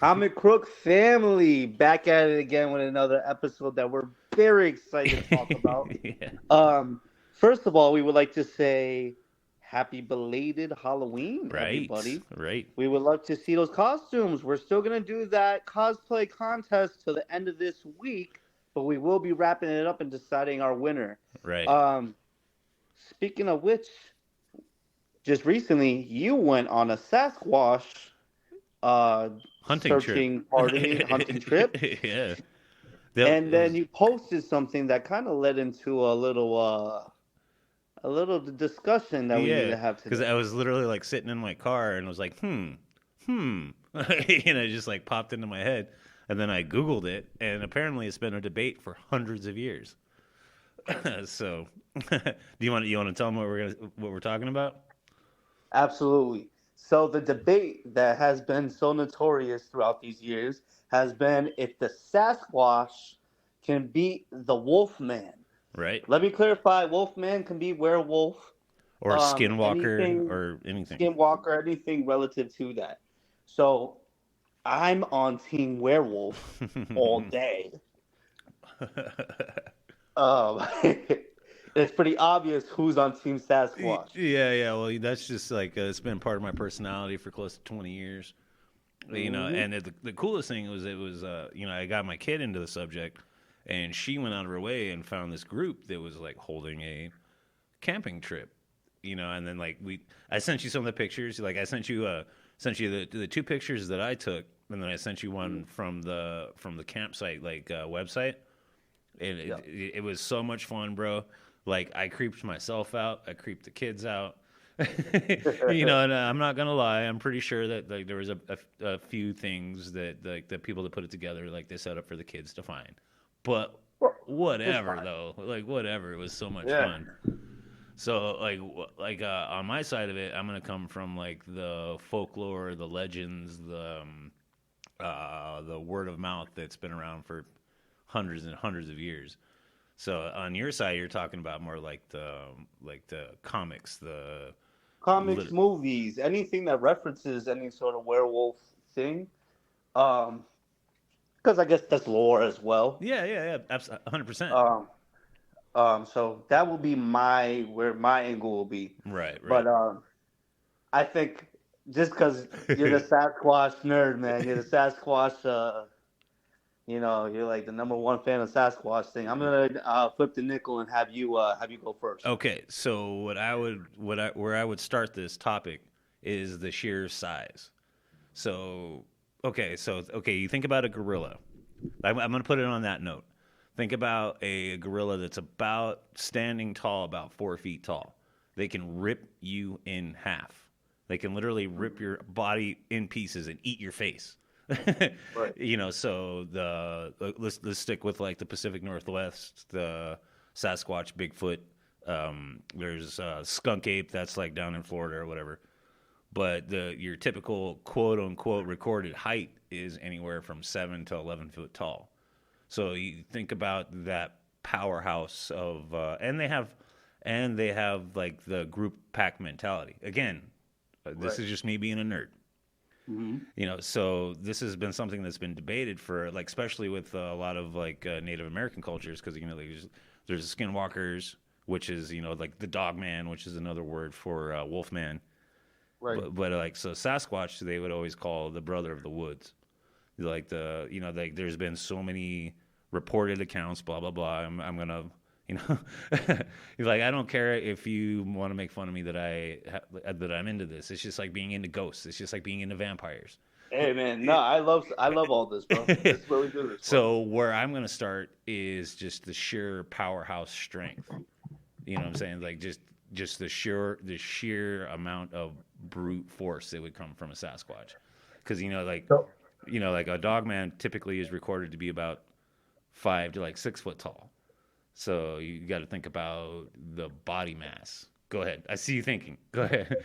Comic Crook family back at it again with another episode that we're very excited to talk about. Yeah. Um, First of all, we would like to say happy belated Halloween, Right. everybody. Right. We would love to see those costumes. We're still gonna do that cosplay contest till the end of this week, but we will be wrapping it up and deciding our winner. Right. Um, Speaking of which, just recently you went on a Sasquatch uh Hunting trip. searching party hunting trip, Yeah. and It then was. you posted something that kind of led into a little discussion that we need Yeah. to have Because today. I was literally like sitting in my car and was like, hmm. It just like popped into my head. And then I Googled it, and apparently it's been a debate for hundreds of years. So, do you want to tell them what we're talking about? Absolutely. So the debate that has been so notorious throughout these years has been if the Sasquatch can beat the Wolfman. Right? Let me clarify: Wolfman can be werewolf, Or Skinwalker anything, or anything. skinwalker, anything relative to that. So I'm on Team Werewolf all day. It's pretty obvious who's on Team Sasquatch. Yeah. Well, that's just like it's been part of my personality for close to 20 years. Hmm. And the coolest thing was I got my kid into the subject, and she went out of her way and found this group that was like holding a camping trip. And then like I sent you some of the pictures. Like I sent you the two pictures that I took, and then I sent you one from the campsite website. And Yeah. it was so much fun, bro. Like I creeped myself out, I creeped the kids out. And I'm not gonna lie, I'm pretty sure that like there was a few things that like the people that put it together like they set up for the kids to find. But It's whatever fine. though, like whatever, it was so much Yeah. fun. So on my side of it, I'm gonna come from like the folklore, the legends, the word of mouth that's been around for hundreds and hundreds of years. So on your side, you're talking about more like the comics, the Comics, lit- movies, anything that references any sort of werewolf thing. Um, because I guess that's lore as well. yeah, 100%. Um, so that will be my where my angle will be. Right, But right. I think just because you're the Sasquatch nerd, man, you're the Sasquatch. You're like the number one fan of Sasquatch thing. I'm gonna flip the nickel and have you go first. Okay, so where I would start this topic is the sheer size. So okay, you think about a gorilla. I'm going to put it on that note. Think about a gorilla that's about standing tall, about 4 feet tall. They can rip you in half. They can literally rip your body in pieces and eat your face. Right. So let's stick with like the Pacific Northwest, the Sasquatch, Bigfoot. There's skunk ape that's like down in Florida or whatever. But your typical quote unquote recorded height is anywhere from 7 to 11 foot tall. So you think about that powerhouse of, and they have like the group pack mentality. Again, this Right. is just me being a nerd. Hmm. So this has been something that's been debated for like, especially with a lot of like Native American cultures, because there's skinwalkers, which is like the dog man, which is another word for wolfman. Right. But like so Sasquatch, they would always call the brother of the woods. Like like there's been so many reported accounts, blah blah blah. I'm gonna you know like I don't care if you want to make fun of me that I'm into this. It's just like being into ghosts. It's just like being into vampires. Hey man, no, I love all this, bro. This is what we do this for. So where I'm gonna start is just the sheer powerhouse strength. You know what I'm saying? Like just the sheer amount of brute force that would come from a Sasquatch. Because So like a dog man typically is recorded to be about 5 to like 6 foot tall. So you got to think about the body mass. Go ahead. I see you thinking. Go ahead.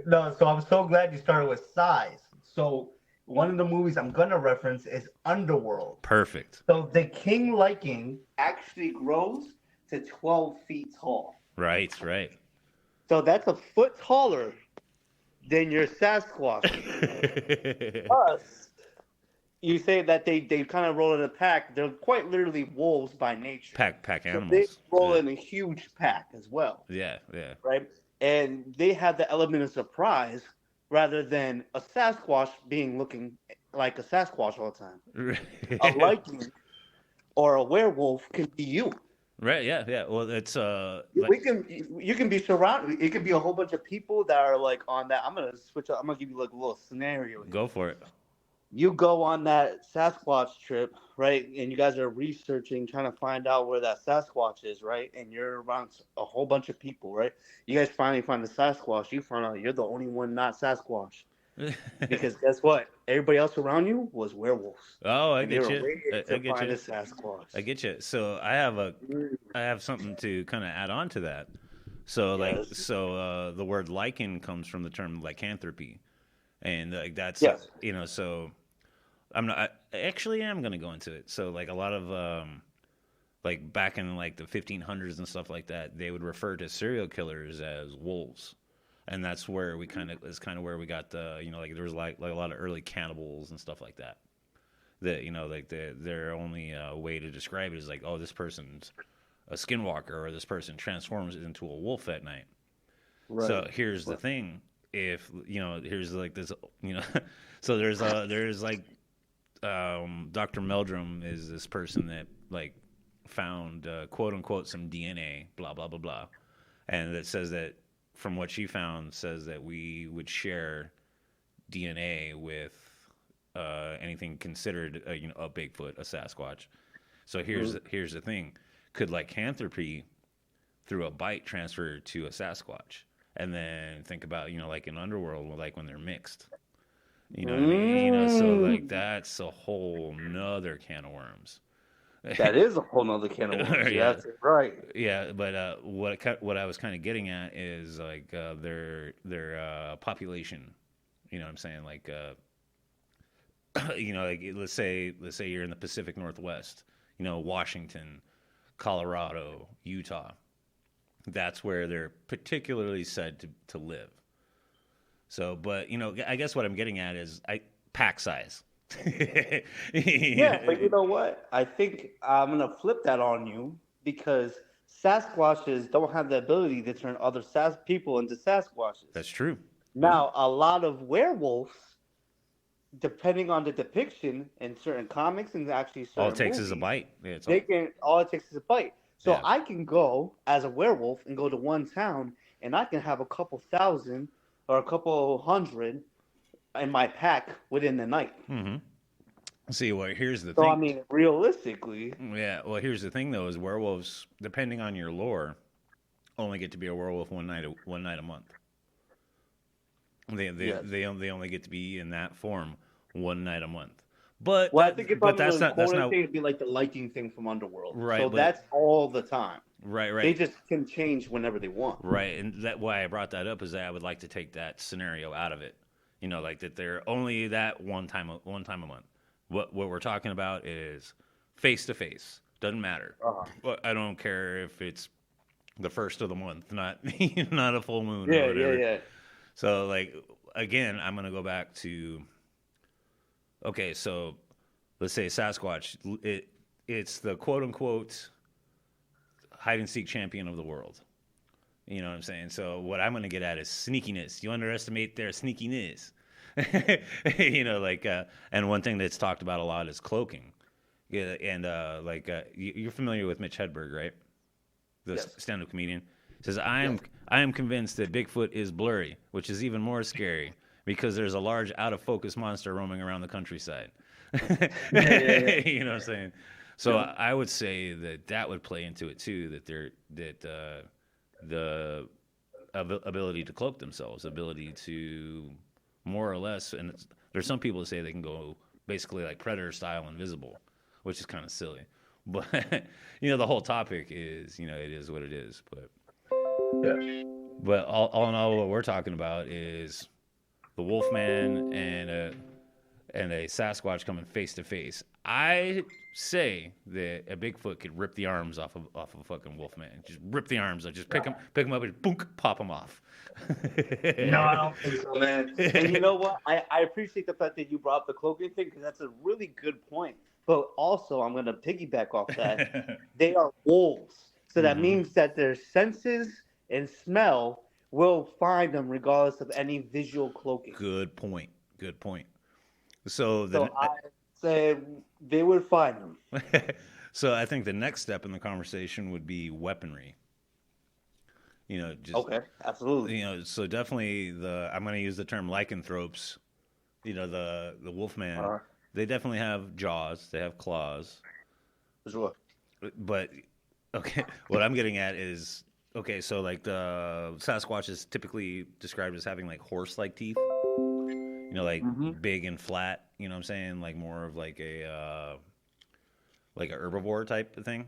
no, so I'm so glad you started with size. So one of the movies I'm gonna reference is Underworld. Perfect. So the king liking actually grows to 12 feet tall. Right. Right. So that's a foot taller than your Sasquatch. Us. you say that they kind of roll in a pack. They're quite literally wolves by nature. Pack So they animals. roll Yeah, in a huge pack as well, yeah, yeah. right? And they have the element of surprise rather than a Sasquatch being looking like a Sasquatch all the time. A Viking or a werewolf can be you. Right. Yeah. Yeah. Well, it's like We can you can be surrounded. It could be a whole bunch of people that are like on that. I'm gonna switch up. I'm gonna give you like a little scenario here. go for it. You go on that Sasquatch trip, right? And you guys are researching, trying to find out where that Sasquatch is, right? And you're around a whole bunch of people, right? You guys finally find the Sasquatch. You find out you're the only one not Sasquatch. Because guess what? Everybody else around you was werewolves. Oh, I And they get were you. waiting I to get find you. a Sasquatch. I get you. So I have something to kind of add on to that. Yes. The word lichen comes from the term lycanthropy, and like that's Yes. so I'm not I actually am going to go into it. So like a lot of like back in like the 1500s and stuff like that, they would refer to serial killers as wolves. And that's where we kind of is kind of where we got the like there was like a lot of early cannibals and stuff like that. That like their only way to describe it is like, oh, this person's a skinwalker or this person transforms into a wolf at night. Right. So here's the Right. thing: if here's like this, so there's like Dr. Meldrum is this person that like found quote unquote some DNA, blah blah blah blah, and that says that from what she found says that we would share DNA with anything considered a Bigfoot, a Sasquatch. So here's the thing: could lycanthropy through a bite transfer to a Sasquatch? And then think about like in Underworld, like when they're mixed. You know what I mean? So like Mm. that's a whole nother can of worms. That is a whole nother can of worms. Yeah, Yeah, that's right. yeah. But what I was kind of getting at is like their population. You know what I'm saying? Like like let's say you're in the Pacific Northwest. Washington, Colorado, Utah. That's where they're particularly said to live. So, but I guess what I'm getting at is pack size. Yeah, but you know what? I think I'm gonna flip that on you because Sasquatches don't have the ability to turn other Sas people into Sasquatches. That's true. Yeah. Now, a lot of werewolves, depending on the depiction in certain comics and actually All it certain takes is a movies, bite. Yeah, it's they all. can all it takes is a bite. So Yeah, I can go as a werewolf and go to one town and I can have a couple thousand or a couple hundred in my pack within the night. see, well, here's the So I thing. mean, realistically, Yeah, well, here's the thing though: is werewolves, depending on your lore, only get to be a werewolf one night a month. yes. They only get to be in that form one night a month. But Well, I think if I'm gonna that's quote not anything, it'd be like the liking thing from Underworld. right. So But that's all the time. right, They right, just can change whenever they want. right, and that why I brought that up is that I would like to take that scenario out of it. Like that they're only that one time a month. What we're talking about is face to face. Doesn't matter. Uh-huh. But I don't care if it's the first of the month, not not a full moon or Yeah, yeah, whatever. yeah. So like again, I'm gonna go back to okay, so let's say Sasquatch. It's the quote unquote hide and seek champion of the world. You know what I'm saying? So what I'm gonna get at is sneakiness. You underestimate their sneakiness. And one thing that's talked about a lot is cloaking. Yeah, and you're familiar with Mitch Hedberg, right? The Yes. stand-up comedian says, Yes. I am convinced that Bigfoot is blurry, which is even more scary because there's a large out of focus monster roaming around the countryside." Yeah, yeah, yeah. You know what I'm saying? So Yeah. I would say that would play into it too. The ability to cloak themselves, ability to more or less, and there's some people that say they can go basically like predator style invisible, which is kind of silly. But the whole topic is it is what it is. Yeah. But all in all, what we're talking about is the Wolfman and a Sasquatch coming face to face. I say that a Bigfoot could rip the arms off of a fucking Wolfman. Just rip the arms. Just pick him up and boom, pop him off. No, I don't think so, man. And you know what? I appreciate the fact that you brought up the cloaking thing because that's a really good point. But also, I'm going to piggyback off that. They are wolves. So that means that their senses and smell will find them regardless of any visual cloaking. Good point. Good point. So So I say they would find them. so I think the next step in the conversation would be weaponry. Just Okay, absolutely. So definitely I'm going to use the term lycanthropes. The Wolfman. They definitely have jaws. They have claws. For sure. But okay, what I'm getting at is okay. So like the Sasquatch is typically described as having like horse-like teeth. Like big and flat. You know what I'm saying? Like more of like a herbivore type of thing.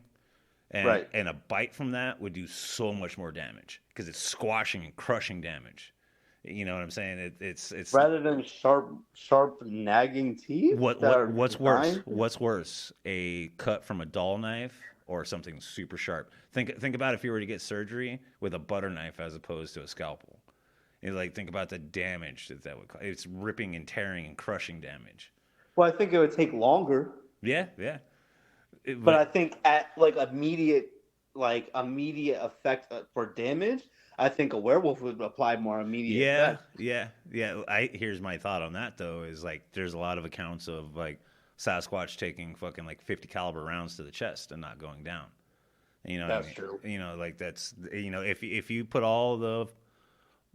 And a bite from that would do so much more damage because it's squashing and crushing damage. You know what I'm saying? It's rather than sharp nagging teeth. What's worse? What's worse? A cut from a dull knife or something super sharp. Think about if you were to get surgery with a butter knife as opposed to a scalpel. Think about the damage that would cause. It's ripping and tearing and crushing damage. Well, I think it would take longer. Yeah. But I think at immediate effect for damage, I think a werewolf would apply more immediate effect. Yeah. Here's my thought on that though: is like there's a lot of accounts of like Sasquatch taking fucking like 50 caliber rounds to the chest and not going down. That's true. That's if you put all the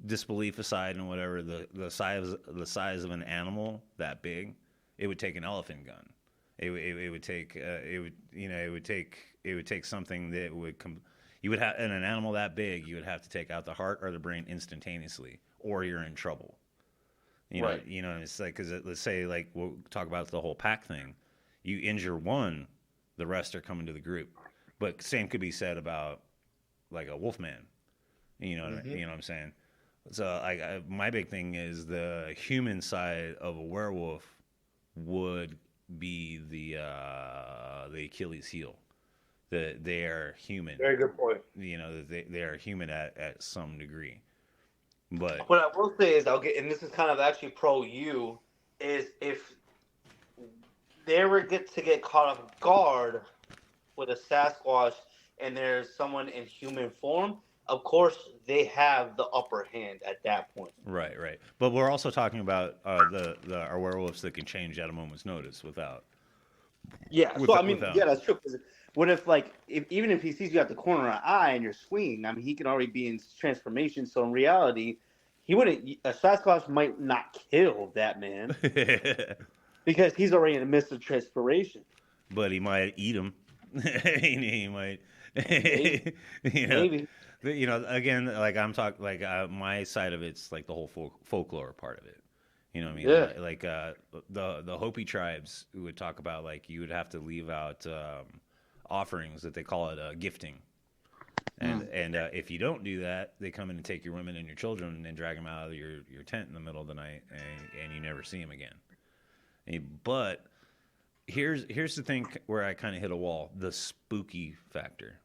disbelief aside and whatever, the size of an animal that big, it would take an elephant gun. It would take something that would you would have in an animal that big, you would have to take out the heart or the brain instantaneously, or you're in trouble. Right. It's like because let's say like we'll talk about the whole pack thing. You injure one, the rest are coming to the group. But same could be said about like a Wolfman. You know what I'm saying? So my big thing is the human side of a werewolf would be the Achilles heel. They are human. Very good point. They are human at some degree. But what I will say is and this is kind of actually pro you, is if they were to get caught off guard with a Sasquatch and there's someone in human form, of course they have the upper hand at that point. Right. But we're also talking about our werewolves that can change at a moment's notice without. Yeah. Yeah, that's true. What if even if he sees you at the corner of an eye and you're swinging, I mean, he can already be in transformation. So in reality, a Sasquatch might not kill that man because he's already in the midst of transformation. But he might eat him. He might. Maybe. Again, like I'm talking, like my side of it's like the whole folklore part of it. You know what I mean? Yeah. Like the Hopi tribes who would talk about like you would have to leave out offerings that they call it gifting, and if you don't do that, they come in and take your women and your children and drag them out of your tent in the middle of the night, and you never see them again. But here's the thing where I kind of hit a wall: the spooky factor.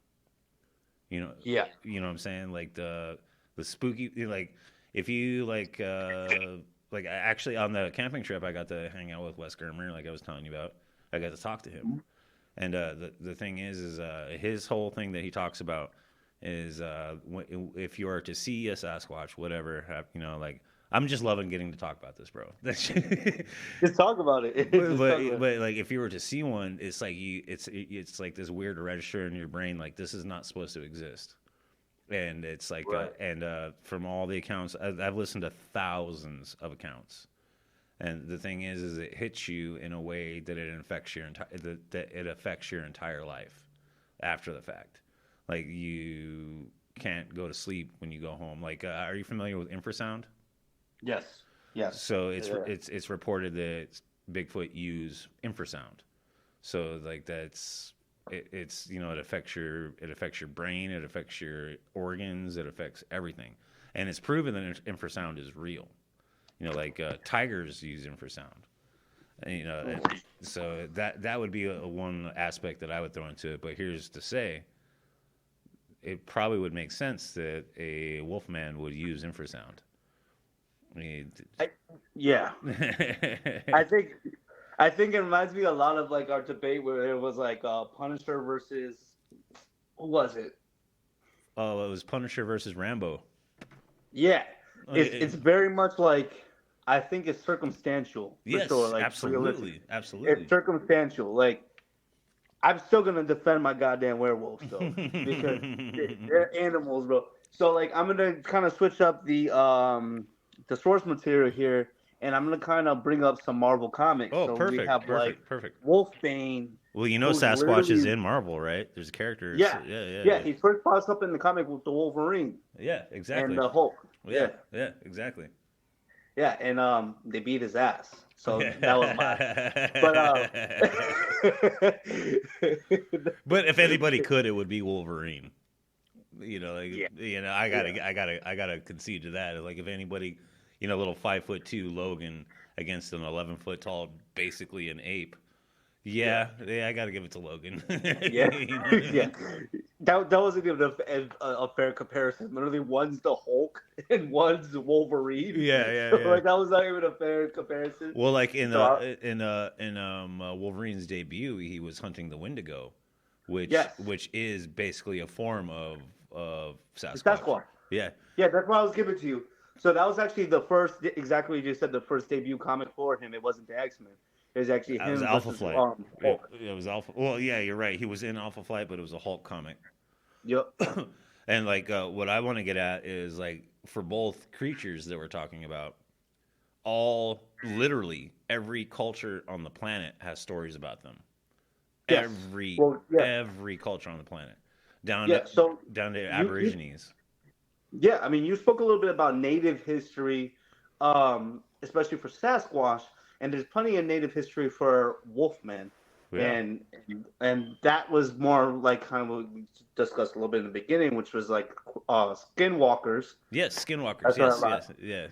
Yeah. You know what I'm saying? Like the spooky, like if you like actually on the camping trip, I got to hang out with Wes Germer, like I was telling you about. I got to talk to him, and the thing is his whole thing that he talks about is if you are to see a Sasquatch, whatever, like I'm just loving getting to talk about this, bro. Just talk about it. but like if you were to see one, it's like it's like this weird register in your brain, like this is not supposed to exist. And it's like, right. From all the accounts, I've listened to thousands of accounts, and the thing is it hits you in a way that it affects your entire life after the fact. Like you can't go to sleep when you go home. Like, are you familiar with infrasound? Yes. So it's reported that Bigfoot use infrasound. So like it's it affects your brain, it affects your organs, it affects everything, and it's proven that infrasound is real. Tigers use infrasound, And so that would be a one aspect that I would throw into it. But here's to say, it probably would make sense that a Wolfman would use infrasound. I mean, I, yeah, I think I think it reminds me a lot of like our debate where it was like Punisher versus who was it? oh, it was Punisher versus Rambo. Yeah, Oh, it's very much like I think it's circumstantial for sure. yes, Like realistic, absolutely, it's absolutely. circumstantial. Like I'm still gonna defend my goddamn werewolves though because they're animals, bro. So like I'm gonna kind of switch up the source material here, and I'm gonna kind of bring up some Marvel comics. Oh, So we perfect, have like perfect, perfect. Wolfbane, Well, you know who's Sasquatch is literally in Marvel, right? There's a character. yeah, Yeah, yeah, yeah. yeah. He first pops up in the comic with the Wolverine Yeah, and exactly. the Hulk. Yeah, Yeah, yeah, exactly. yeah, and they beat his ass. So that was my. But But if anybody could, it would be Wolverine. yeah, yeah, I gotta concede to that. Like if anybody, little 5'2" Logan against an 11 foot tall, basically an ape. yeah. Yeah, I gotta give it to Logan. Yeah, You know what I yeah. mean? That wasn't even a fair comparison. Literally, one's the Hulk and one's Wolverine. Yeah, yeah, So yeah. like that was not even a fair comparison. Well, like So in Wolverine's debut, he was hunting the Wendigo, which yes, which is basically a form of it's Sasquatch. Sasquatch. Yeah. Yeah, that's what I was giving to you. So that was actually the first, exactly what you just said, the first debut comic for him. It wasn't the X Men. It was actually It was him Alpha versus Flight. Hulk. It was Alpha. Well, yeah, you're right. He was in Alpha Flight, but it was a Hulk comic. Yep. And like, what I want to get at is like for both creatures that we're talking about, literally every culture on the planet has stories about them. Yes. Every Well, yeah, every culture on the planet, down yeah. to So down to you Aborigines. yeah, I mean, you spoke a little bit about native history, especially for Sasquatch, and there's plenty of native history for Wolfman, Yeah. and and that was more like kind of what we discussed a little bit in the beginning, which was like skinwalkers. Yes, skinwalkers. That's what a Yes, lot. yes, yeah.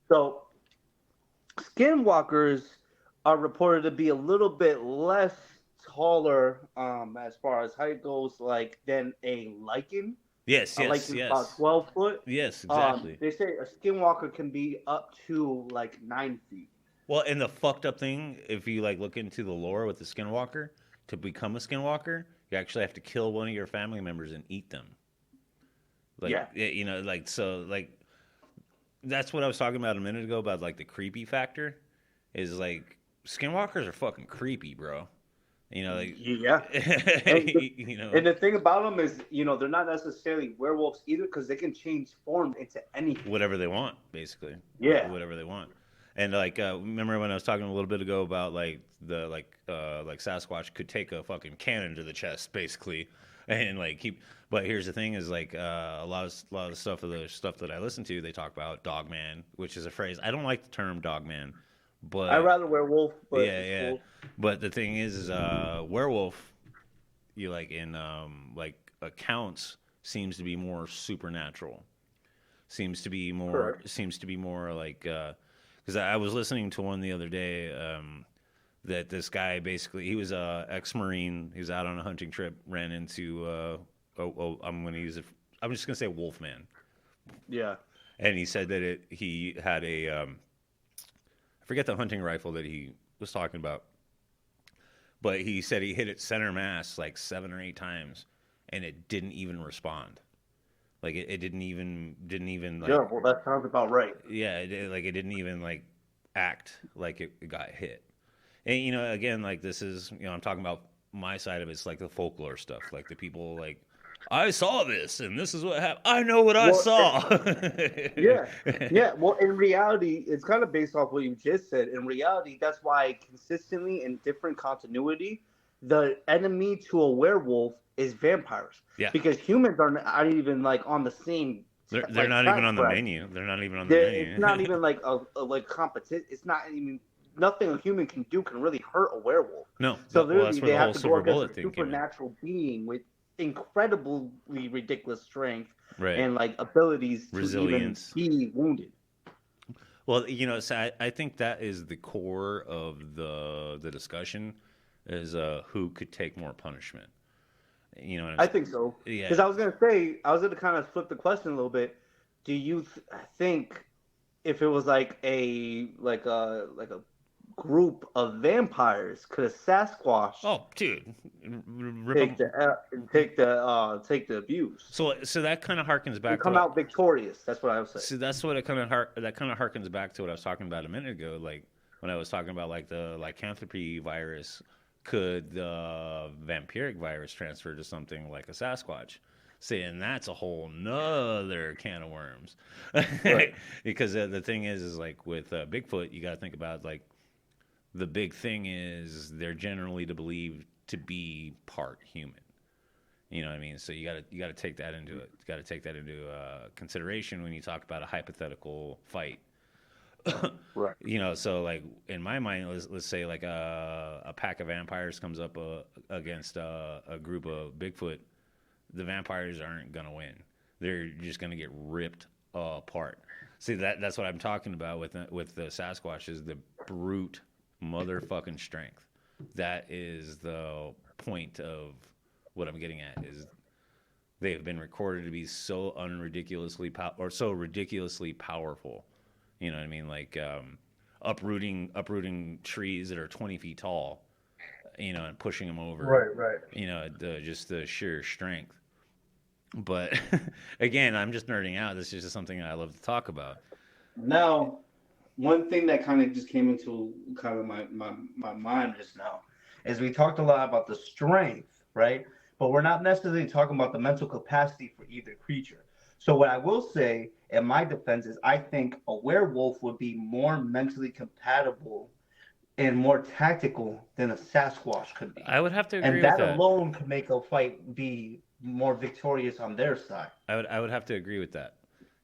So skinwalkers are reported to be a little bit less taller, as far as height goes, like than a lichen. Yes, yes, Liken's about yes. 12 foot. Yes, exactly. They say a skinwalker can be up to like 9 feet. Well, and the fucked up thing, if you like look into the lore with the skinwalker, to become a skinwalker, you actually have to kill one of your family members and eat them. Like, Yeah. like so, like that's what I was talking about a minute ago about like the creepy factor. Is like skinwalkers are fucking creepy, bro. Like Yeah. And the, you know and the thing about them is, they're not necessarily werewolves either because they can change form into anything. whatever they want, basically. Yeah. Whatever they want. And like, remember when I was talking a little bit ago about like the like Sasquatch could take a fucking cannon to the chest, basically, and like keep. But here's the thing: is like a lot of the stuff that I listen to, they talk about dogman, which is a phrase I don't like the term dogman, I'd but rather werewolf, but yeah, it's yeah. cool. But the thing is werewolf, you like in like accounts seems to be more supernatural. Correct. Seems to be more like because I was listening to one the other day that this guy basically he was a ex-marine. He was out on a hunting trip, ran into I'm going to use it. I'm just going to say Wolfman, Yeah. and he said that he had a I forget the hunting rifle that he was talking about, but he said he hit it center mass like 7 or 8 times, and it didn't even respond. Like it didn't even Yeah. like Well, that sounds about right. yeah, like it didn't even like act like it got hit. And again, like this is I'm talking about my side of it. It's like the folklore stuff, like the people like I saw this and this is what happened. I know what I Well, saw. yeah. Yeah. Well, in reality, it's kind of based off what you just said. In reality, that's why consistently in different continuity, the enemy to a werewolf is vampires. Yeah, Because humans aren't even like on the same they're like not even track on the for us. menu. They're not even on the It's not menu. even like a like competition. It's not even nothing a human can do can really hurt a werewolf. No, So well, that's literally, where they the have whole to go silver against bullet a thing came in. supernatural being with incredibly ridiculous strength Right, and like abilities to even resilience. be wounded. Well, so I think that is the core of the discussion is who could take more punishment. You know what I'm I saying? think so. Because Yeah. I was gonna say, I was gonna kind of flip the question a little bit. Do you think if it was like a group of vampires, could a Sasquatch Oh, dude, rip take them. take the abuse So that kind of harkens and back to come out victorious? That's what I would say. see that's what it that kind of harkens back to what I was talking about a minute ago. Like when I was talking about like the lycanthropy virus, could the vampiric virus transfer to something like a Sasquatch? See, and that's a whole nother can of worms. Right. Because the thing is like with Bigfoot, you got to think about like the big thing is they're generally to believe to be part human. You know what I mean? So you got to take that into it. You got to take that into consideration when you talk about a hypothetical fight. Right. So like in my mind, let's say like a pack of vampires comes up against a group of Bigfoot. The vampires aren't gonna win. They're just gonna get ripped apart. See that's what I'm talking about with the Sasquatch is the brute motherfucking strength. That is the point of what I'm getting at is they have been recorded to be so or so ridiculously powerful. You know what I mean? Like uprooting trees that are 20 feet tall. And pushing them over. Right. Right. Just the sheer strength. But again, I'm just nerding out. This is just something I love to talk about. Now, one thing that kind of just came into kind of my mind just now is we talked a lot about the strength, right? But we're not necessarily talking about the mental capacity for either creature. So what I will say in my defense is I think a werewolf would be more mentally compatible and more tactical than a Sasquatch could be. I would have to And agree with that that. alone could make a fight be more victorious on their side. I would have to agree with that.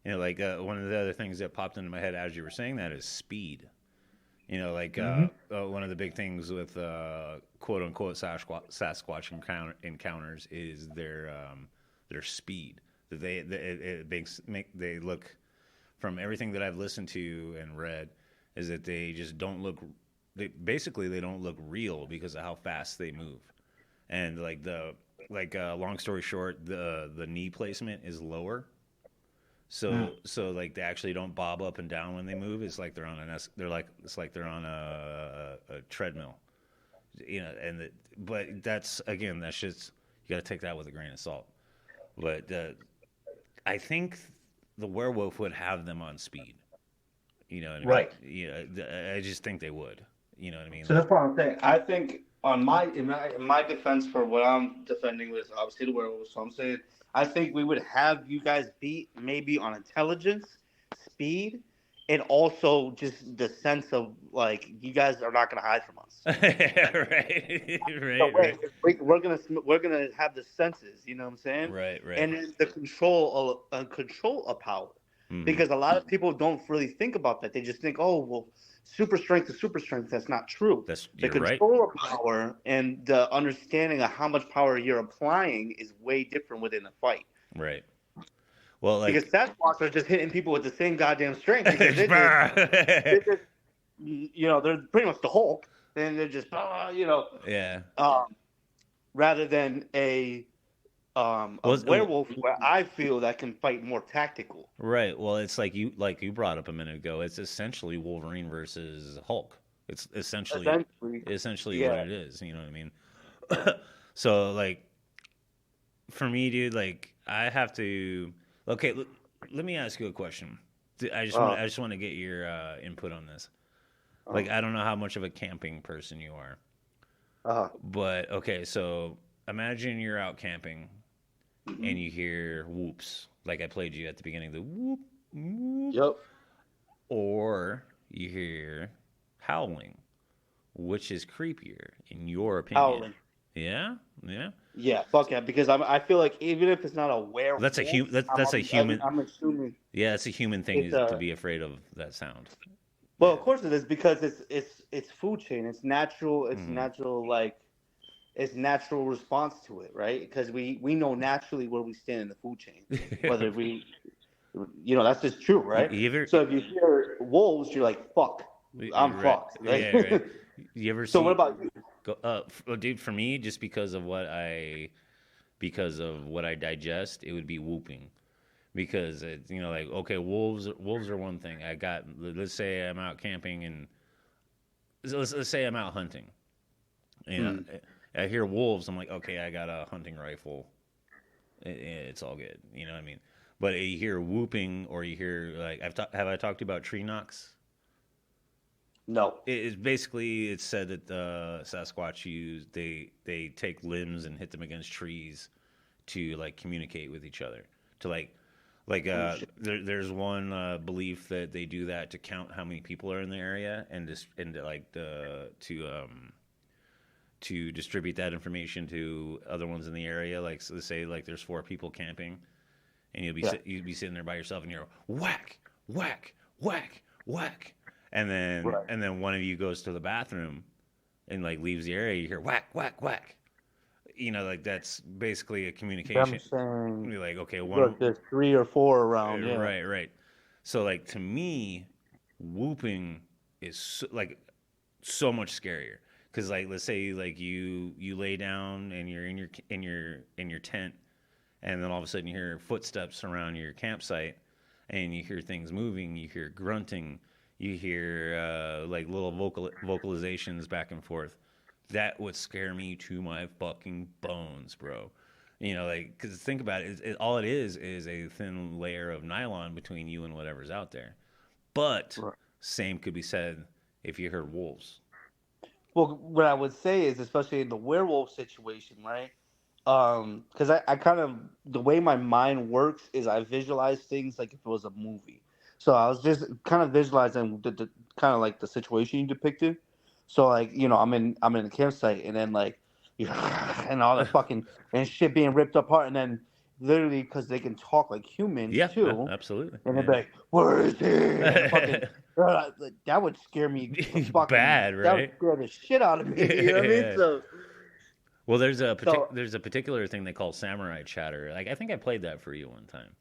Like one of the other things that popped into my head as you were saying that is speed. Like Mm-hmm. one of the big things with quote unquote Sasquatch encounters is their speed. That it they look from everything that I've listened to and read is that they just don't look. They don't look real because of how fast they move, and long story short, the knee placement is lower. So like they actually don't bob up and down when they move. It's like they're on it's like they're on a treadmill. But that's just you got to take that with a grain of salt. But I think the werewolf would have them on speed. You know what I mean? Right. I just think they would. You know what I mean? So that's what I'm saying. I think in my defense for what I'm defending with obviously the werewolf. So I'm saying I think we would have you guys beat maybe on intelligence, speed, and also just the sense of like you guys are not going to hide from us. Right, So right, wait, right, we're gonna have the senses. You know what I'm saying? right, right. And then the control of power. Hmm. Because a lot of people don't really think about that. They just think, oh, well, super strength is super strength. That's not true. The You're right. control of power and the understanding of how much power you're applying is way different within a fight. Right. Well, Because like, Sasquatch are just hitting people with the same goddamn strength because they're just they're pretty much the Hulk, and they're just yeah. um, rather than a werewolf where I feel that can fight more tactical. Right. Well, it's like you brought up a minute ago. It's essentially Wolverine versus Hulk. It's Essentially, essentially what yeah. it is. You know what I mean? So like for me, dude, like I have to. Okay, let me ask you a question. Uh, I just want to get your input on this. uh, Like I don't know how much of a camping person you are, uh, but okay, so imagine you're out camping hmm and you hear whoops, like I played you at the beginning, the whoop, whoop, Yep. or you hear howling. Which is creepier, in your opinion? Howling. Yeah, yeah. Yeah, fuck yeah. Because I feel like even if it's not a That's a werewolf, that's a human. I'm assuming Yeah, it's a human thing it's is to a. be afraid of that sound. Well, Yeah. of course it is because it's food chain. It's natural. It's Hmm. natural. Like it's natural response to it, right? Because we know naturally where we stand in the food chain, whether we You know, that's just true, You, right? you ever, So if you hear wolves, you're like, fuck, I'm you're right, fucked. yeah, Like, right. You ever so what see, about you? dude? For me, just because of what I digest, it would be whooping. Because it's, like, okay, wolves are one thing. Let's say I'm out camping, and let's say I'm out hunting. You know, Mm. I hear wolves. I'm like, okay, I got a hunting rifle. It's all good. You know what I mean? But you hear whooping, or you hear like have I talked to you about tree knocks? No. It's basically, it's said that the Sasquatch they take limbs and hit them against trees to like communicate with each other, to Oh shit. there's one belief that they do that to count how many people are in the area, and to, like, to distribute that information to other ones in the area. Like, so let's say like there's 4 people camping, and Yeah. you'd be sitting there by yourself, and you're whack, whack, whack, whack, and then Right. one of you goes to the bathroom and like leaves the area. You hear whack, whack, whack. Like, that's basically a I'm communication. saying, You're like, okay, look, there's 3 or 4 around. Yeah. right, right. So, like, to me, whooping is like so much scarier, because, like, let's say like you lay down and you're in your tent, and then all of a sudden you hear footsteps around your campsite, and you hear things moving, you hear grunting, you hear like little vocalizations back and forth. That would scare me to my fucking bones, bro. Like, because think about it, all it is a thin layer of nylon between you and whatever's out there. But Right. same could be said if you heard wolves. Well, what I would say is, especially in the werewolf situation, right? Because I kind of, the way my mind works is I visualize things like if it was a movie. So I was just kind of visualizing the kind of like the situation you depicted. So like, I'm in a campsite, and then like and all the fucking and shit being ripped apart, and then literally because they can talk like humans Yeah, too, absolutely. and they'd Yeah. be like, "Where is he?" And fucking that would scare me the fucking, Bad, that would right? scare the shit out of me. You know what I mean? Yeah. Well, So there's a particular thing they call samurai chatter. Like, I think I played that for you one time.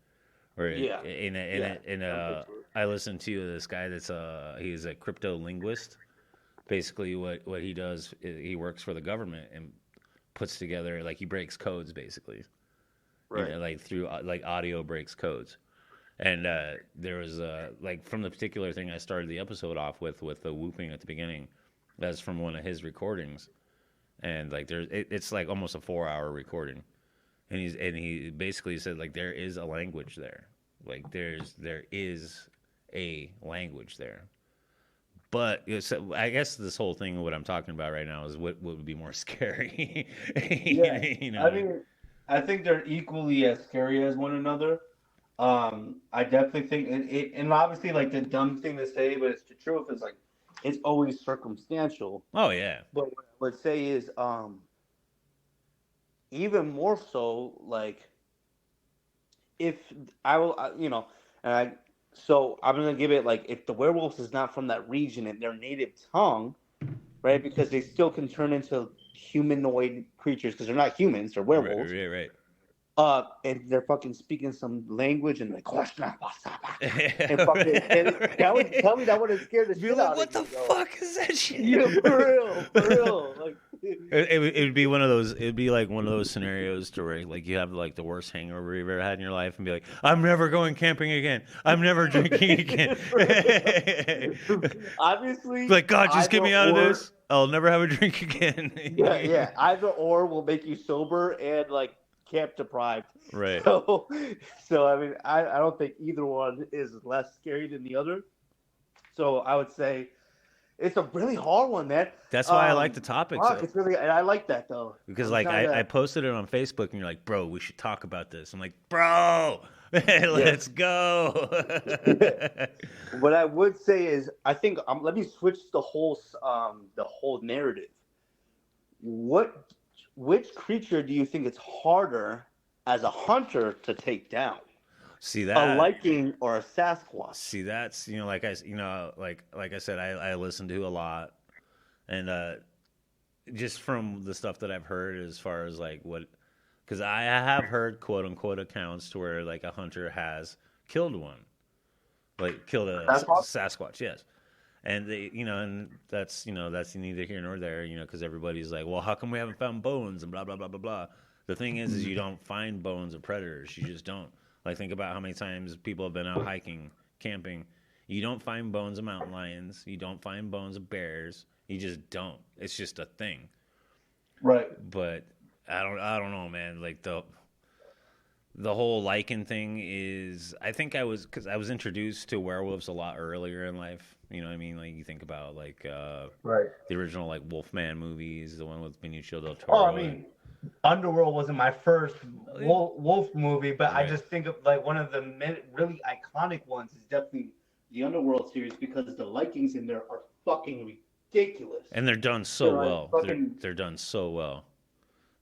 Where yeah, yeah. I'm picturing. I listened to this guy that's he's a crypto linguist. Basically, what he does is he works for the government and puts together, like, he breaks codes, basically. Right. Like, through like audio breaks codes. And there was like, from the particular thing I started the episode off with the whooping at the beginning. That's from one of his recordings, and like it's like almost a 4-hour recording, and he basically said, like, there is a language there, like there is a language there. But so I guess this whole thing, what I'm talking about right now, is what would be more scary. Yeah. I Like, mean, I think they're equally as scary as one another. I definitely think and obviously like the dumb thing to say, but it's the truth, is like it's always circumstantial. oh yeah, But what I would say is even more so, like, if I will, and so I'm gonna give it like, if the werewolf is not from that region and their native tongue, right? Because they still can turn into humanoid creatures because they're not humans, they're right, werewolves. right, right. And they're fucking speaking some language and like, and fucking, and that would Right. tell me, that would have scared the Be shit like, out of what me, the yo. fuck is that shit? Yeah, for real, for real. Like, It would be one of those. It'd be like one of those scenarios to where, like, you have like the worst hangover you've ever had in your life, and be like, "I'm never going camping again. I'm never drinking again." obviously, Like, God, just either get me out of or. this. I'll never have a drink again. Yeah, yeah. Either or will make you sober and like camp deprived. Right. So, so I mean, I don't think either one is less scary than the other. So I would say it's a really hard one, man. That's why I like the topics. Fuck, it's really, and I like that though. Because, I'm like, trying I to, posted it on Facebook, and you're like, "Bro, we should talk about this." I'm like, "Bro, yeah. let's go." What I would say is, I think let me switch the whole narrative. What, which creature do you think it's harder as a hunter to take down? See A that? Viking or a Sasquatch? See, that's, like I said, I listen to a lot, and just from the stuff that I've heard, as far as like what, because I have heard quote unquote accounts to where, like, a hunter has killed one, like killed a That's all. Sasquatch. Yes, and they, and that's neither here nor there, because everybody's like, well, how come we haven't found bones and blah blah blah blah blah. The thing is you don't find bones of predators. You just don't. Like, think about how many times people have been out hiking, camping. You don't find bones of mountain lions. You don't find bones of bears. You just don't. It's just a thing. Right. But I don't know, man. Like the whole lichen thing is, I think because I was introduced to werewolves a lot earlier in life. You know what I mean? Like, you think about like Right. the original like Wolfman movies, the one with Benicio del Oh, Toro. I mean, Underworld wasn't my first wolf movie, but I Right. just think of like one of the really iconic ones is definitely the Underworld series because the Vikings in there are fucking ridiculous. And they're done so They're like well. fucking. They're done so well.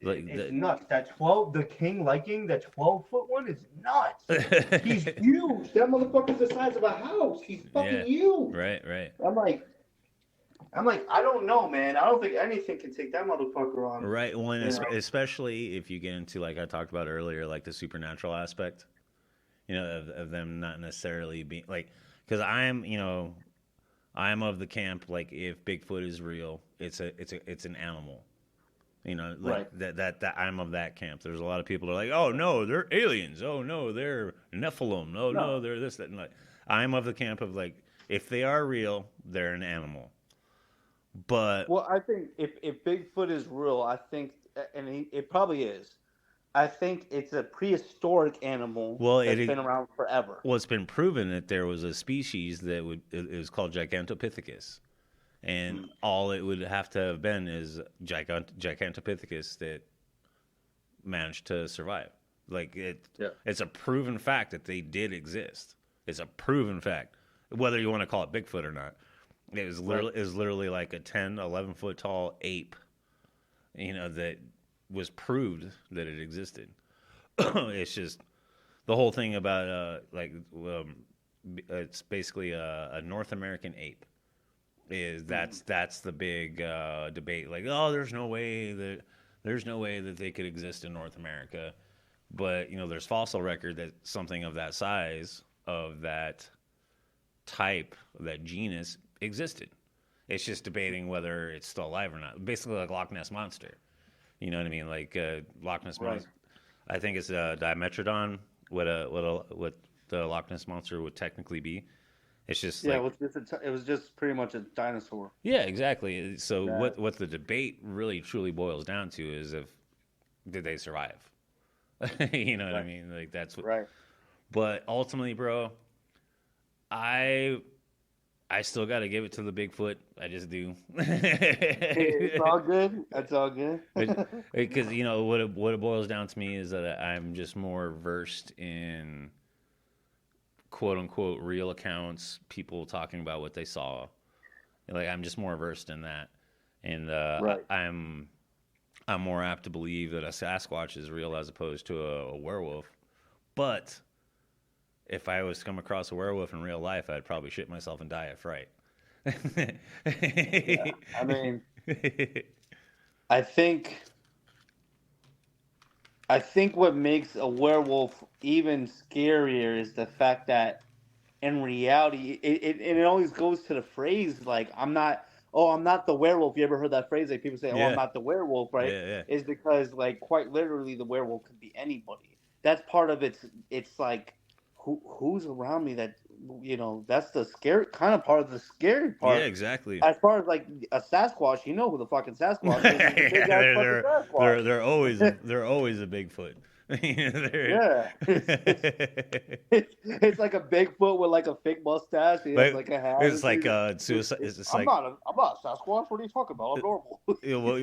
Like It's nuts. The King Viking, the 12-foot one is nuts. He's huge. That motherfucker's the size of a house. He's fucking Yeah. huge. Right. I'm like, I don't know, man. I don't think anything can take that motherfucker on. Right. Well, and You know? especially if you get into, like I talked about earlier, like the supernatural aspect, of them not necessarily being like, because I'm of the camp, like, if Bigfoot is real, it's an animal. Like Right. that I'm of that camp. There's a lot of people that are like, oh no, they're aliens. Oh no, they're Nephilim. Oh no, they're this, that, and like. I'm of the camp of, like, if they are real, they're an animal. But Well, I think if Bigfoot is real, I think, and it probably is. I think it's a prehistoric animal well, that's been around forever. it's been proven that there was a species that it was called Gigantopithecus, and all it would have to have been is Gigantopithecus that managed to survive. Like, Yeah. it's a proven fact that they did exist. It's a proven fact, whether you want to call it Bigfoot or not. It was literally like a 10, 11 foot tall ape, that was proved that it existed. It's just the whole thing about it's basically a North American ape. That's the big debate. Like, oh, there's no way that they could exist in North America, but there's fossil record that something of that size, of that type, that genus existed. It's just debating whether it's still alive or not. Basically, like Loch Ness monster. You know what I mean? Like Loch Ness monster. I think it's a Dimetrodon. What the Loch Ness monster would technically be. It's just Yeah, like, it was just pretty much a dinosaur. yeah, exactly. So Yeah. what the debate really truly boils down to is, if did they survive? You know what I mean? Like, that's what. Right. But ultimately, bro, I still got to give it to the Bigfoot. I just do. It's all good. That's all good. Because what it boils down to me is that I'm just more versed in quote unquote real accounts, people talking about what they saw. Like, I'm just more versed in that, and Right. I'm more apt to believe that a Sasquatch is real as opposed to a werewolf. But if I was to come across a werewolf in real life, I'd probably shit myself and die of fright. Yeah. I mean, I think what makes a werewolf even scarier is the fact that in reality, it always goes to the phrase like, I'm not the werewolf. You ever heard that phrase? Like, people say, oh, I'm Yeah, not the werewolf, right? yeah. Is because, like, quite literally, the werewolf could be anybody. That's part of it's like, who's around me that, that's the scary kind of part of the scary Yeah, part. exactly. As far as like a Sasquatch, you know who the fucking Sasquatch is. It's a big ass fucking Sasquatch. they're always a Bigfoot. Yeah, it's like a Bigfoot with like a fake mustache. He has like a hat. It's like suicide. It's I'm like, I'm not a Sasquatch. What are you talking about? I'm normal.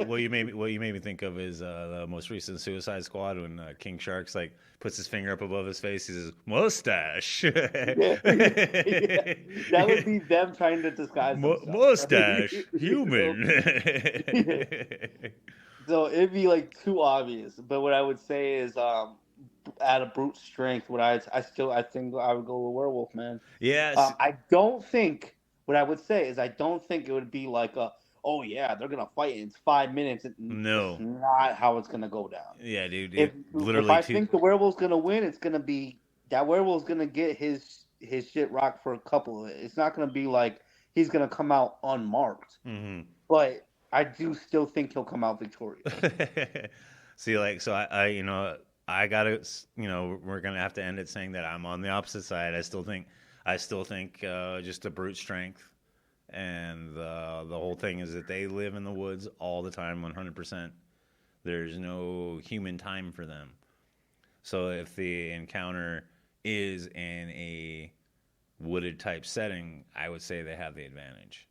what you made me think of is the most recent Suicide Squad, when King Shark's like puts his finger up above his face. He says, "Mustache." Yeah. That would be them trying to disguise themselves. Mustache, human. So it'd be like too obvious. But what I would say is, at a brute strength, I think I would go with werewolf, man. Yes. I don't think what I would say is I don't think it would be like oh yeah, they're gonna fight in 5 minutes. No. It's not how it's gonna go down. Yeah, dude. If Literally I think the werewolf's gonna win, it's gonna be that werewolf's gonna get his shit rocked for a couple of it. It's not gonna be like he's gonna come out unmarked, Hmm. but I do still think he'll come out victorious. See, like, so I gotta, we're gonna have to end it saying that I'm on the opposite side. I still think just the brute strength, and the whole thing is that they live in the woods all the time, 100%. There's no human time for them. So if the encounter is in a wooded type setting, I would say they have the advantage.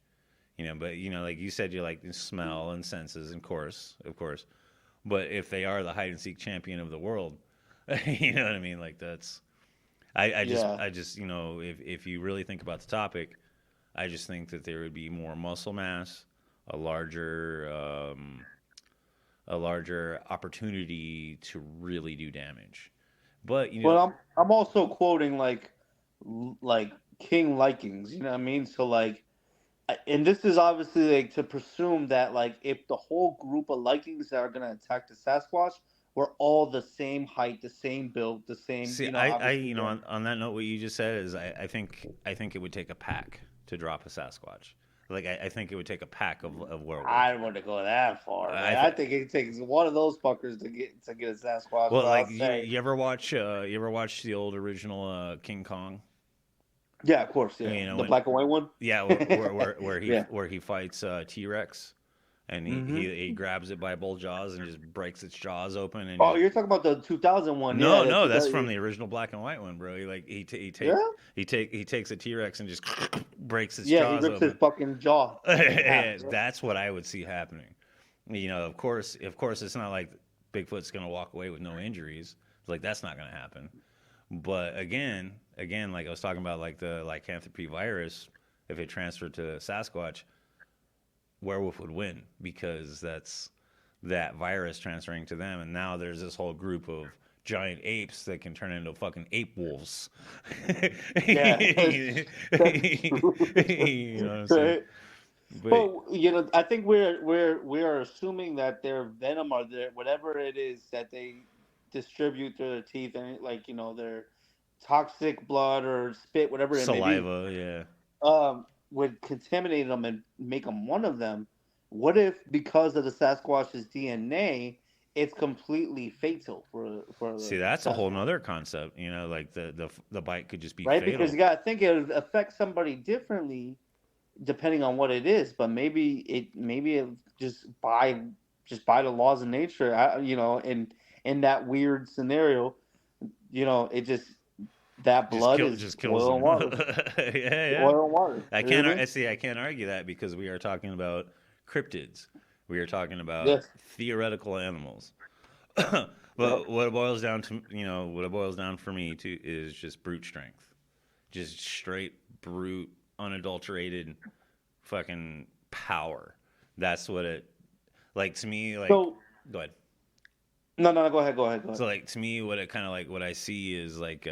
But like you said, you like smell and senses, of course. But if they are the hide and seek champion of the world, you know what I mean? Like that's, Yeah. I just, if you really think about the topic, I just think that there would be more muscle mass, a larger, a larger opportunity to really do damage. But But I'm also quoting like king likings. You know what I mean? So like, and this is obviously like to presume that like if the whole group of likings that are gonna attack the Sasquatch were all the same height, the same build, the same. see, Obviously they're. on that note, what you just said is, I think it would take a pack to drop a Sasquatch. Like I think it would take a pack of werewolf. I don't want to go that far, I man. I th- think it takes one of those fuckers to get a Sasquatch. well, But like I'll say, you ever watch the old original King Kong? yeah, of course, yeah, You know the when black and white one. Yeah, Yeah. where he fights T Rex, and Hmm. he grabs it by both jaws and just breaks its jaws open and Oh, just you're talking about the 2000 one, yeah? no, The no, that's 2000, from the original black and white one, bro. yeah, He takes a T Rex and just breaks its yeah. He jaws rips his open. fucking jaw in half. Yeah, that's what I would see happening. Of course, it's not like Bigfoot's gonna walk away with no injuries. Like that's not gonna happen. But again, like I was talking about, like the lycanthropy virus, if it transferred to Sasquatch, werewolf would win because that's that virus transferring to them, and now there's this whole group of giant apes that can turn into fucking ape wolves. Yeah, that's true. You know what I'm saying? Right? But But I think we are assuming that their venom or their whatever it is that they distribute through their teeth and like their toxic blood or spit, whatever it may be, saliva, yeah. would contaminate them and make them one of them. What if because of the Sasquatch's DNA, it's completely fatal for See, the that's a whole Sasquatch? nother concept. Like the bite could just be Right? Because fatal. you got to think it would affect somebody differently depending on what it is. But maybe it just by the laws of nature. In that weird scenario, it just that blood is Just kills oil and them. water, Yeah, yeah. oil and water. You know what I mean? I can't argue that because we are talking about cryptids. We are talking about Yes. theoretical animals. Yep. But what it boils down to, what it boils down for me to is just brute strength, just straight brute, unadulterated, fucking power. That's what it like to me. Like, So go ahead. no, no, no. Go ahead. Go ahead. Go ahead. So like to me, what it kind of like what I see is like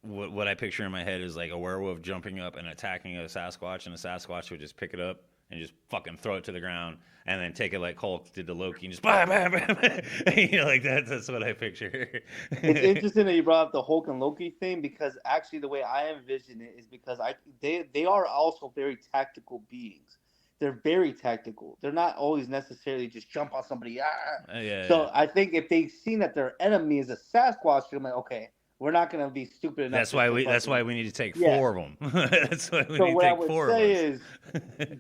what I picture in my head is like a werewolf jumping up and attacking a Sasquatch, and a Sasquatch would just pick it up and just fucking throw it to the ground, and then take it like Hulk did to Loki and just bam, bam, bam. Like that. That's what I picture. It's interesting that you brought up the Hulk and Loki thing because actually the way I envision it is because they are also very tactical beings. They're very tactical. They're not always necessarily just jump on somebody. Ah. Yeah, yeah. So I think if they've seen that their enemy is a Sasquatch, they're like, okay, we're not gonna be stupid enough just to That's why fucking we need to take yeah. four of them. That's why we So need to what I take would four of say us. is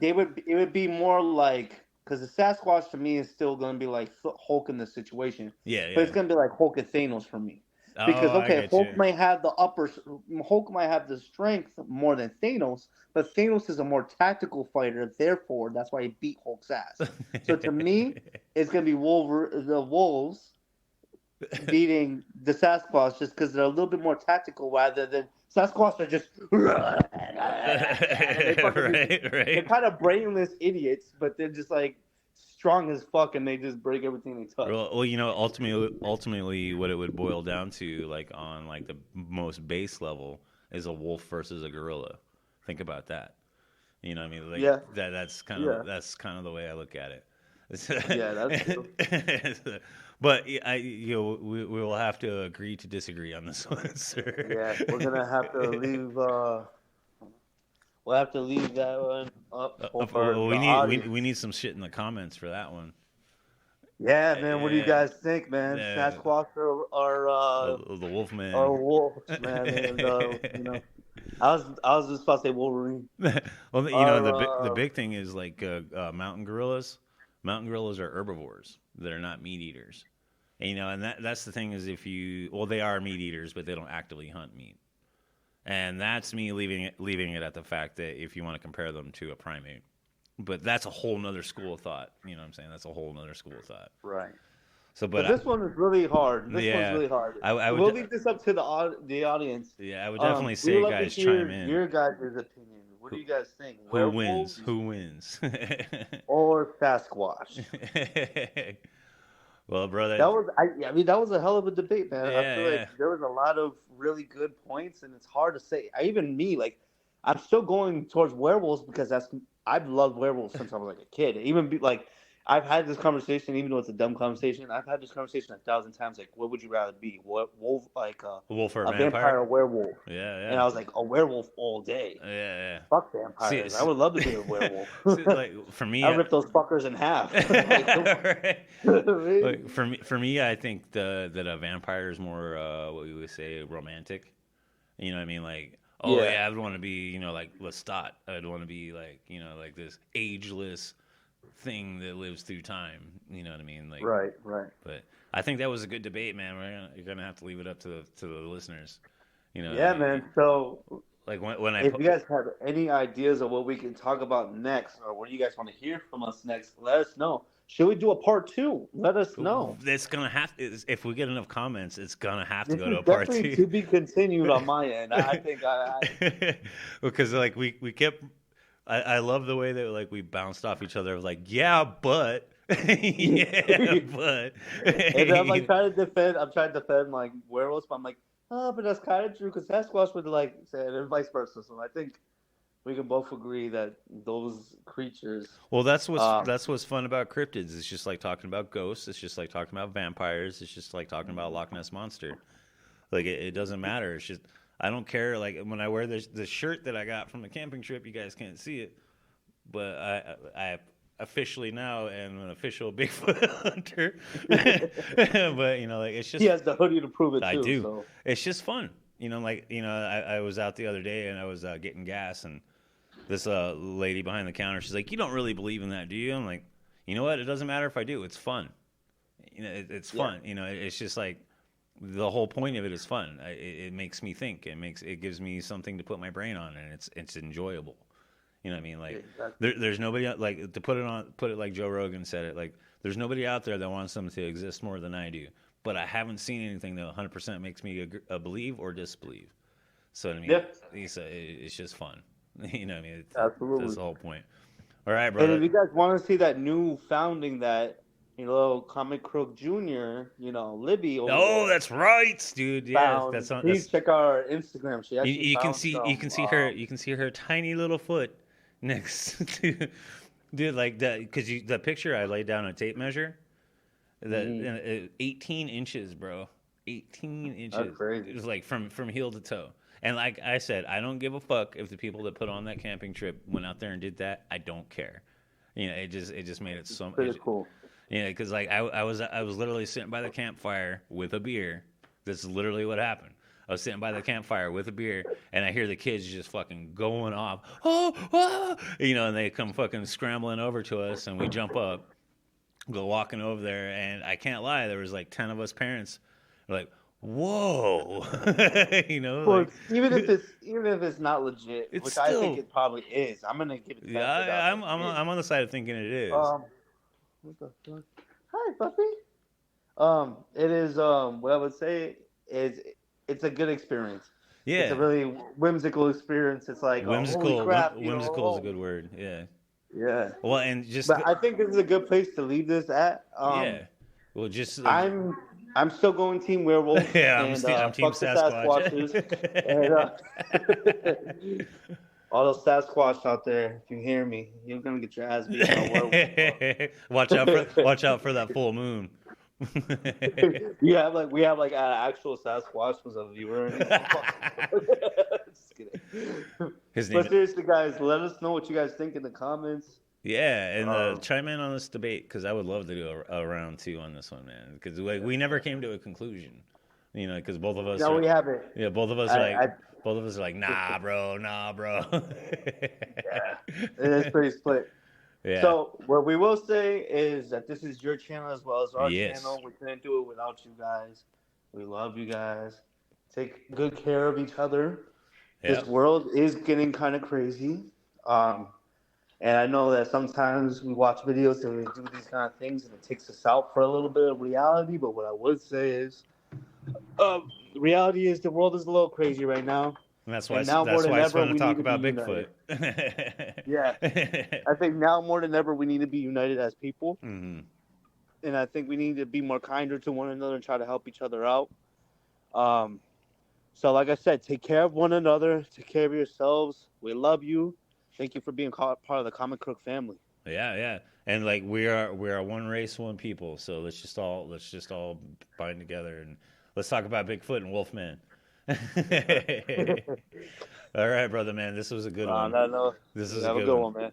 it would be more like because the Sasquatch to me is still going to be like Hulk in this situation, Yeah, but it's yeah. going to be like Hulk and Thanos for me. Oh, Because I okay, get you. Hulk might have the strength more than Thanos, but Thanos is a more tactical fighter. Therefore, that's why he beat Hulk's ass. So to me, it's going to be the Wolves beating the Sasquatch just because they're a little bit more tactical rather than Sasquatch are just they fucking Right, they're right. kind of brainless idiots, but they're just like strong as fuck and they just break everything they touch. Well, ultimately, what it would boil down to, like on like the most base level, is a wolf versus a gorilla. Think about that. You know what I mean? Like Yeah, that. That's kind yeah. of the way I look at it. Yeah, that's true. But we will have to agree to disagree on this one, sir. Yeah, we're gonna have to leave. We'll have to leave that one up for the audience. We need some shit in the comments for that one. Yeah, man. What do you Yeah, guys think, man? yeah. Sasquatch The Wolfman. or wolves, man? And I was just about to say Wolverine. Well, the Or big thing is like mountain gorillas. Mountain gorillas are herbivores. They're not meat eaters. And, and that's the thing is if you they are meat eaters, but they don't actively hunt meat. And that's me leaving it at the fact that if you want to compare them to a primate, but that's a whole nother school of thought. You know what I'm saying? That's a whole nother school of thought. right. So, But this one is really hard. This one's yeah, really hard. I would We'll leave this up to the audience. yeah, I would definitely We would say love to guys hear chime in. your guys' opinion. What do you guys think? Who wins? Werewolves Who wins? or Sasquatch? Well, brother. I mean, that was a hell of a debate, man. Yeah, I feel yeah. like there was a lot of really good points, and it's hard to say. Even me, like, I'm still going towards werewolves because I've loved werewolves since I was like a kid. Like, I've had this conversation, even though it's a dumb conversation. I've had this conversation 1,000 times. Like, what would you rather be? What wolf? Like A wolf or a a vampire or vampire? werewolf? Yeah, yeah. And I was like, a werewolf all day. Yeah, Fuck vampires. See, I would love to be a werewolf. like for me, I rip those fuckers in half. right. Like, Like, for me, I think that a vampire is more what we would say romantic. You know what I mean? Like, oh Yeah. yeah, I would want to be like Lestat. I'd want to be like like this ageless thing that lives through time. You know what I mean? Like, right. but I think that was a good debate, man. You're gonna have to leave it up to the listeners. Yeah, man. So, Like when I if you guys have any ideas of what we can talk about next, or what you guys want to hear from us next, let us know. Should we do a part 2? Let us know. It's gonna have if we get enough comments, it's gonna have to This go to is a part definitely 2. to be continued on my end. I think Because like we kept. I love the way that like we bounced off each other. Like yeah, but yeah, but. and I'm like trying to defend like werewolves, but I'm like, oh, but that's kind of true because Sasquatch would like say it and vice versa. So I think we can both agree that those creatures. Well, that's what's fun about cryptids. It's just like talking about ghosts. It's just like talking about vampires. It's just like talking about Loch Ness monster. Like it doesn't matter. It's just I don't care. Like when I wear the shirt that I got from the camping trip, you guys can't see it, but I officially now am an official Bigfoot hunter. But like it's just He has the hoodie to prove it too. I do. So. It's just fun. I was out the other day and I was getting gas and this lady behind the counter, she's like, "You don't really believe in that, do you?" I'm like, "You know what? It doesn't matter if I do. It's fun. It's fun. Yeah. It's just like the whole point of it is fun. It makes me think. It gives me something to put my brain on, and it's enjoyable. You know what I mean? Like Exactly. there's nobody like to put it like Joe Rogan said it. Like there's nobody out there that wants them to exist more than I do. But I haven't seen anything that 100% makes me believe or disbelieve. So I mean, it's just fun. You know what I mean? Absolutely. That's the whole point. All right, brother. And if you guys want to see that new founding that Comic Crook Jr., Libby. That's right, dude. Yeah, found, that's on. Please check our Instagram. She actually You can found see some, you can see her tiny little foot next to dude like that because the picture I laid down a tape measure. 18 inches, bro. 18 inches. That's crazy. It was like from heel to toe. And like I said, I don't give a fuck if the people that put on that camping trip went out there and did that. I don't care. It just made it so pretty cool. Yeah, because like I was literally sitting by the campfire with a beer. That's literally what happened. I was sitting by the campfire with a beer, and I hear the kids just fucking going off. Oh, and they come fucking scrambling over to us, and we jump up. Go walking over there, and I can't lie, there was like 10 of us parents. We're like, whoa, Well, even if it's not legit, It's which still- I think it probably is, I'm gonna give it. Yeah, I'm on the side of thinking it is. What the fuck? Hi, puppy. It is. What I would say is, it's a good experience. Yeah, It's a really whimsical experience. It's like whimsical. holy crap, Whimsical is a good word. Yeah. Yeah. Well, and just But I think this is a good place to leave this at. yeah. Well, just I'm still going Team Werewolf. yeah, I'm and, Team fuck the Sasquatch. Sasquatches. And, All those Sasquatch out there, if you hear me, you're gonna get your ass beat by a werewolf. Watch out for that full moon. We have like an actual Sasquatch was a viewer and he's just kidding. His But name. seriously, guys, let us know what you guys think in the comments. Yeah, and Um, chime in on this debate because I would love to do a round two on this one, man. Because we never came to a conclusion, because both of us no, are, we haven't. yeah, I both of us are like, nah, bro, nah, bro. yeah, it is pretty split. Yeah. So what we will say is that this is your channel as well as our Yes. channel. We couldn't do it without you guys. We love you guys. Take good care of each other. This Yep. world is getting kind of crazy. Um, and I know that sometimes we watch videos and we do these kind of things and it takes us out for a little bit of reality. But what I would say is, reality is the world is a little crazy right now. And And now more that's than why it's ever, fun to we need talk to be about Bigfoot. united. Yeah. I think now more than ever, we need to be united as people. Hmm. And I think we need to be more kinder to one another and try to help each other out. Um, so, like I said, take care of one another, take care of yourselves. We love you. Thank you for being part of the Common Crook family. Yeah, yeah. And like we are one race, one people. So let's just all bind together and let's talk about Bigfoot and Wolfman. All right, brother man. This was a good one. No, This is a have a good good one. one, man.